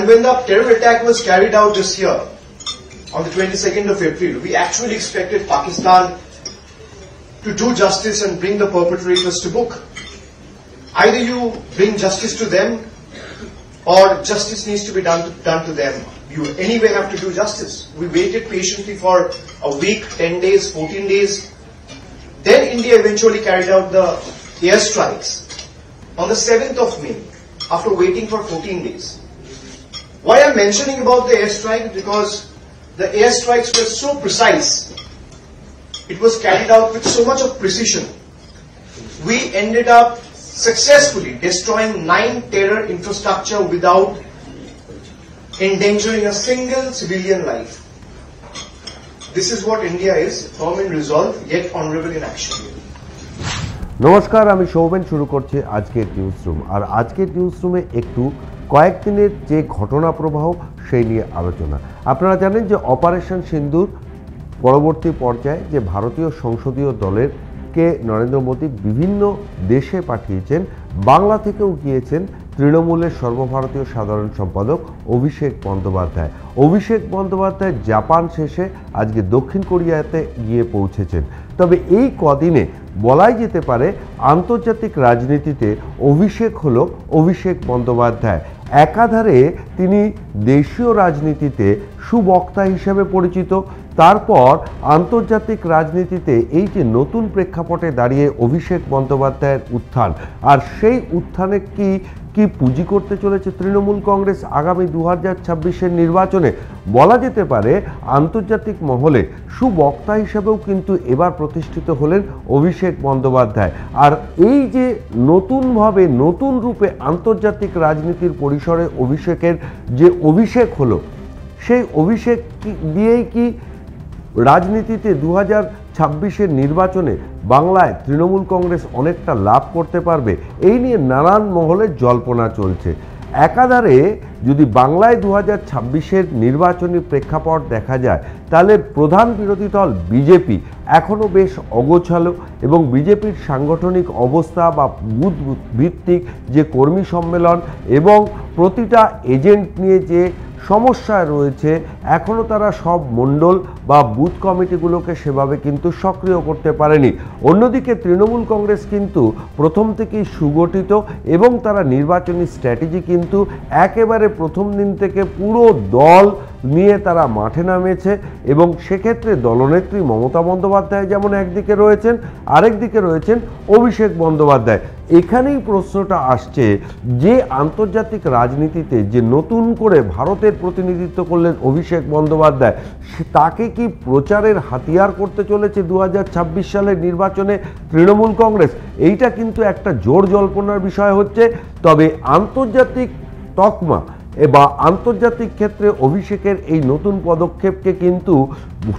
And when the terror attack was carried out this year, on the 22nd of April, we actually expected Pakistan to do justice and bring the perpetrators to book. Either you bring justice to them, or justice needs to be done to them. You anyway have to do justice. We waited patiently for a week, 10 days, 14 days. Then India eventually carried out the airstrikes on the 7th of May, after waiting for 14 days. Why I'm mentioning about the airstrike? Because the airstrikes were so precise. It was carried out with so much of precision. We ended up successfully destroying 9 terror infrastructure without endangering a single civilian life. This is what India is, firm in resolve, yet honorable in action. নমস্কার, আমি সৌমেন। শুরু করছি আজকের news room. আর আজকের news রুমে একটু কয়েকদিনের যে ঘটনা প্রবাহ সেই নিয়ে আলোচনা। আপনারা জানেন যে অপারেশন সিন্দুর পরবর্তী পর্যায়ে যে ভারতীয় সংসদীয় দলেরকে নরেন্দ্র মোদী বিভিন্ন দেশে পাঠিয়েছেন, বাংলা থেকেও গিয়েছেন তৃণমূলের সর্বভারতীয় সাধারণ সম্পাদক অভিষেক বন্দ্যোপাধ্যায়। অভিষেক বন্দ্যোপাধ্যায় জাপান শেষে আজকে দক্ষিণ কোরিয়াতে গিয়ে পৌঁছেছেন। তবে এই কদিনে বলাই যেতে পারে আন্তর্জাতিক রাজনীতিতে অভিষেক হলো অভিষেক বন্দ্যোপাধ্যায়। একাধারে তিনি দেশীয় রাজনীতিতে সুবক্তা হিসেবে পরিচিত, তারপর আন্তর্জাতিক রাজনীতিতে এই যে নতুন প্রেক্ষাপটে দাঁড়িয়ে অভিষেক বন্দ্যোপাধ্যায়ের উত্থান, আর সেই উত্থানে কি পুঁজি করতে চলেছে তৃণমূল কংগ্রেস আগামী 2026-এর নির্বাচনে, বলা যেতে পারে আন্তর্জাতিক মহলে সুবক্তা হিসেবেও কিন্তু এবার প্রতিষ্ঠিত হলেন অভিষেক বন্দ্যোপাধ্যায়। আর এই যে নতুনভাবে নতুন রূপে আন্তর্জাতিক রাজনীতির পরিসরে অভিষেকের যে অভিষেক হলো, সেই অভিষেক দিয়েই কি রাজনীতিতে 2026-এর নির্বাচনে বাংলায় তৃণমূল কংগ্রেস অনেকটা লাভ করতে পারবে? এই নিয়ে নানান মহলে জল্পনা চলছে। একাধারে যদি বাংলায় 2026-এর নির্বাচনী প্রেক্ষাপট দেখা যায়, তাহলে প্রধান বিরোধী দল বিজেপি এখনও বেশ অগোছালো, এবং বিজেপির সাংগঠনিক অবস্থা বা বুথ ভিত্তিক যে কর্মী সম্মেলন এবং প্রতিটা এজেন্ট নিয়ে যে সমস্যায় রয়েছে, এখনও তারা সব মণ্ডল বা বুথ কমিটিগুলোকে সেভাবে কিন্তু সক্রিয় করতে পারেনি। অন্যদিকে তৃণমূল কংগ্রেস কিন্তু প্রথম থেকেই সুগঠিত, এবং তারা নির্বাচনী স্ট্র্যাটেজি কিন্তু একেবারে প্রথম দিন থেকে পুরো দল নিয়ে তারা মাঠে নামেছে, এবং সেক্ষেত্রে দলনেত্রী মমতা বন্দ্যোপাধ্যায় যেমন একদিকে রয়েছেন, আরেকদিকে রয়েছেন অভিষেক বন্দ্যোপাধ্যায়। এখানেই প্রশ্নটা আসছে যে আন্তর্জাতিক রাজনীতিতে যে নতুন করে ভারতের প্রতিনিধিত্ব করলেন অভিষেক বন্দ্যোপাধ্যায়, তাকে কি প্রচারের হাতিয়ার করতে চলেছে 2026 সালের নির্বাচনে তৃণমূল কংগ্রেস? এইটা কিন্তু একটা জোর জল্পনার বিষয় হচ্ছে। তবে আন্তর্জাতিক তকমা বা আন্তর্জাতিক ক্ষেত্রে অভিষেকের এই নতুন পদক্ষেপকে কিন্তু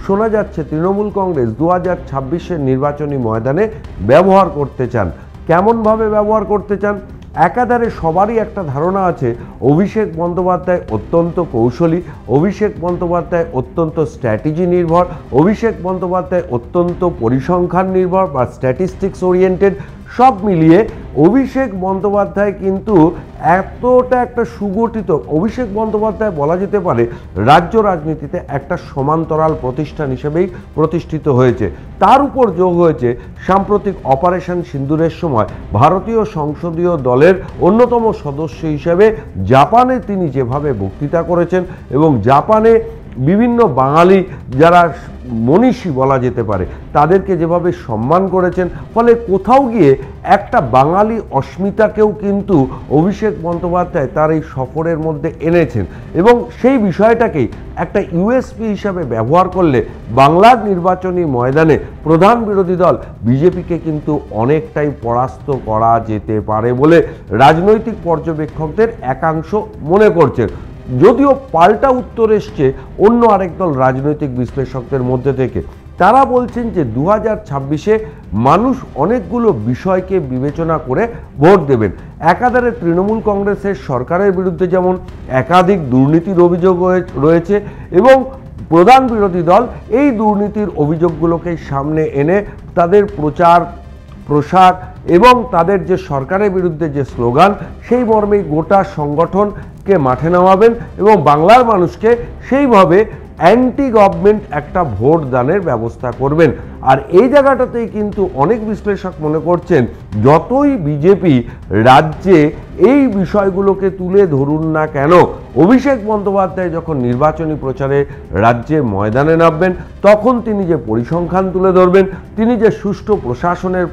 শোনা যাচ্ছে তৃণমূল কংগ্রেস 2026-এর নির্বাচনী ময়দানে ব্যবহার করতে চান। কেমনভাবে ব্যবহার করতে চান? একাধারে সবারই একটা ধারণা আছে অভিষেক বন্দ্যোপাধ্যায় অত্যন্ত কৌশলী, অভিষেক বন্দ্যোপাধ্যায় অত্যন্ত স্ট্র্যাটেজি নির্ভর, অভিষেক বন্দ্যোপাধ্যায় অত্যন্ত পরিসংখ্যান নির্ভর বা স্ট্যাটিস্টিক্স ওরিয়েন্টেড। সব মিলিয়ে অভিষেক বন্দ্যোপাধ্যায় কিন্তু এতটা একটা সুগঠিত, অভিষেক বন্দ্যোপাধ্যায় বলা যেতে পারে রাজ্য রাজনীতিতে একটা সমান্তরাল প্রতিষ্ঠান হিসেবেই প্রতিষ্ঠিত হয়েছে। তার উপর যোগ হয়েছে সাম্প্রতিক অপারেশন সিন্দুরের সময় ভারতীয় সংসদীয় দলের অন্যতম সদস্য হিসেবে জাপানে তিনি যেভাবে বক্তৃতা করেছেন, এবং জাপানে বিভিন্ন বাঙালি যারা মনীষী বলা যেতে পারে তাদেরকে যেভাবে সম্মান করেছেন, ফলে কোথাও গিয়ে একটা বাঙালি অস্মিতাকেও কিন্তু অভিষেক বন্দ্যোপাধ্যায় তার এই সফরের মধ্যে এনেছেন, এবং সেই বিষয়টাকেই একটা ইউএসপি হিসাবে ব্যবহার করলে বাংলার নির্বাচনী ময়দানে প্রধান বিরোধী দল বিজেপিকে কিন্তু অনেকটাই পরাস্ত করা যেতে পারে বলে রাজনৈতিক পর্যবেক্ষকদের একাংশ মনে করছেন। যদিও পাল্টা উত্তর এসছে অন্য আরেক দল রাজনৈতিক বিশ্লেষকদের মধ্যে থেকে। তারা বলছেন যে 2026-এ মানুষ অনেকগুলো বিষয়কে বিবেচনা করে ভোট দেবেন। একাধারে তৃণমূল কংগ্রেসের সরকারের বিরুদ্ধে যেমন একাধিক দুর্নীতির অভিযোগ রয়েছে, এবং প্রধান বিরোধী দল এই দুর্নীতির অভিযোগগুলোকে সামনে এনে তাদের প্রচার প্রসার এবং তাদের যে সরকারের বিরুদ্ধে যে স্লোগান, সেই মর্মেই গোটা সংগঠন কে মাঠে নামাবেন এবং বাংলার মানুষকে সেইভাবে অ্যান্টি গভর্নমেন্ট একটা ভোট দানের ব্যবস্থা করবেন। আর এই জায়গাটাতেই কিন্তু অনেক বিশ্লেষক মনে করছেন যতই বিজেপি রাজ্যে এই বিষয়গুলোকে তুলে ধরুন না কেন, অভিষেক বন্দ্যোপাধ্যায় যখন নির্বাচনী প্রচারে রাজ্যে ময়দানে নামবেন তখন তিনি যে পরিসংখ্যান তুলে ধরবেন, তিনি যে সুষ্ঠু প্রশাসনের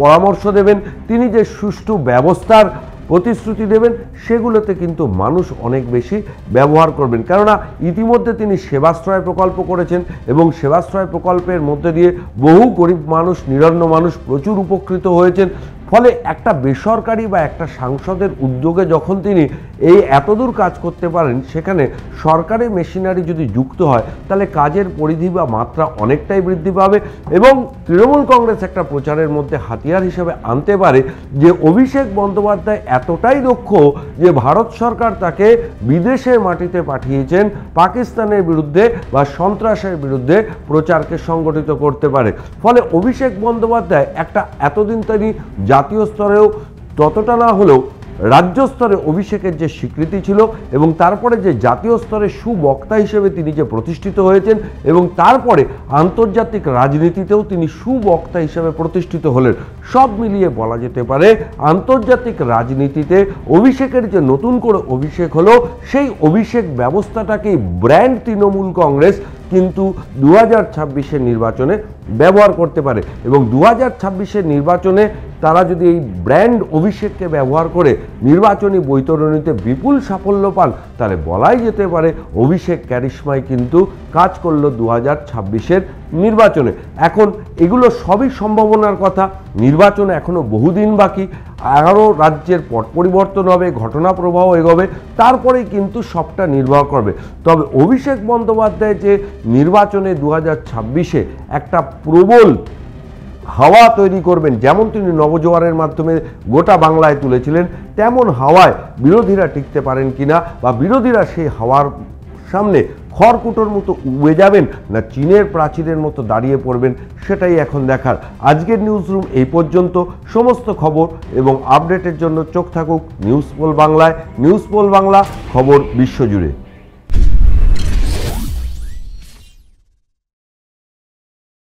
পরামর্শ দেবেন, তিনি যে সুষ্ঠু ব্যবস্থার প্রতিশ্রুতি দেবেন, সেগুলোতে কিন্তু মানুষ অনেক বেশি ব্যবহার করবেন। কেননা ইতিমধ্যে তিনি সেবাশ্রয় প্রকল্প করেছেন এবং সেবাশ্রয় প্রকল্পের মধ্যে দিয়ে বহু গরিব মানুষ, নিরন্ন মানুষ প্রচুর উপকৃত হয়েছেন। ফলে একটা বেসরকারি বা একটা সাংসদের উদ্যোগে যখন তিনি এই এতদূর কাজ করতে পারেন, সেখানে সরকারি মেশিনারি যদি যুক্ত হয় তাহলে কাজের পরিধি বা মাত্রা অনেকটাই বৃদ্ধি পাবে এবং তৃণমূল কংগ্রেস একটা প্রচারের মধ্যে হাতিয়ার হিসেবে আনতে পারে যে অভিষেক বন্দ্যোপাধ্যায় এতটাই দক্ষ যে ভারত সরকার তাকে বিদেশের মাটিতে পাঠিয়েছেন পাকিস্তানের বিরুদ্ধে বা সন্ত্রাসের বিরুদ্ধে প্রচারকে সংগঠিত করতে পারে। ফলে অভিষেক বন্দ্যোপাধ্যায় একটা এতদিন তিনি জাতীয় স্তরেও ততটা না হলেও রাজ্য স্তরে অভিষেকের যে স্বীকৃতি ছিল এবং তারপরে যে জাতীয় স্তরে সুবক্তা হিসেবে তিনি যে প্রতিষ্ঠিত হয়েছেন এবং তারপরে আন্তর্জাতিক রাজনীতিতেও তিনি সুবক্তা হিসেবে প্রতিষ্ঠিত হলেন, সব মিলিয়ে বলা যেতে পারে আন্তর্জাতিক রাজনীতিতে অভিষেকের যে নতুন করে অভিষেক হলো সেই অভিষেক ব্যবস্থাটাকেই ব্র্যান্ড তৃণমূল কংগ্রেস কিন্তু 2026-এর নির্বাচনে ব্যবহার করতে পারে এবং 2026-এর নির্বাচনে তারা যদি এই ব্র্যান্ড অভিষেককে ব্যবহার করে নির্বাচনী বৈতরণীতে বিপুল সাফল্য পান তাহলে বলাই যেতে পারে অভিষেক ক্যারিশমাই কিন্তু কাজ করলো 2026-এর নির্বাচনে। এখন এগুলো সবই সম্ভাবনার কথা, নির্বাচন এখনো বহুদিন বাকি, আরও রাজ্যের পট পরিবর্তন হবে, ঘটনা প্রবাহ এগোবে, তারপরেই কিন্তু সবটা নির্ভর করবে। তবে অভিষেক বন্দ্যোপাধ্যায় যে নির্বাচনে 2026-এ একটা প্রবল হাওয়া তৈরি করবেন, যেমন তিনি নবজোয়ারের মাধ্যমে গোটা বাংলায় তুলেছিলেন, তেমন হাওয়ায় বিরোধীরা টিকতে পারেন কিনা বা বিরোধীরা সেই হাওয়ার সামনে খড়কুটোর মতো উবে যাবেন না চীনের প্রাচীরের মতো দাঁড়িয়ে পড়বেন, সেটাই এখন দেখার। আজকের নিউজরুম এই পর্যন্ত। সমস্ত খবর এবং আপডেটের জন্য চোখ থাকুক নিউজ পোল বাংলায়। নিউজ পোল বাংলা, খবর বিশ্বজুড়ে।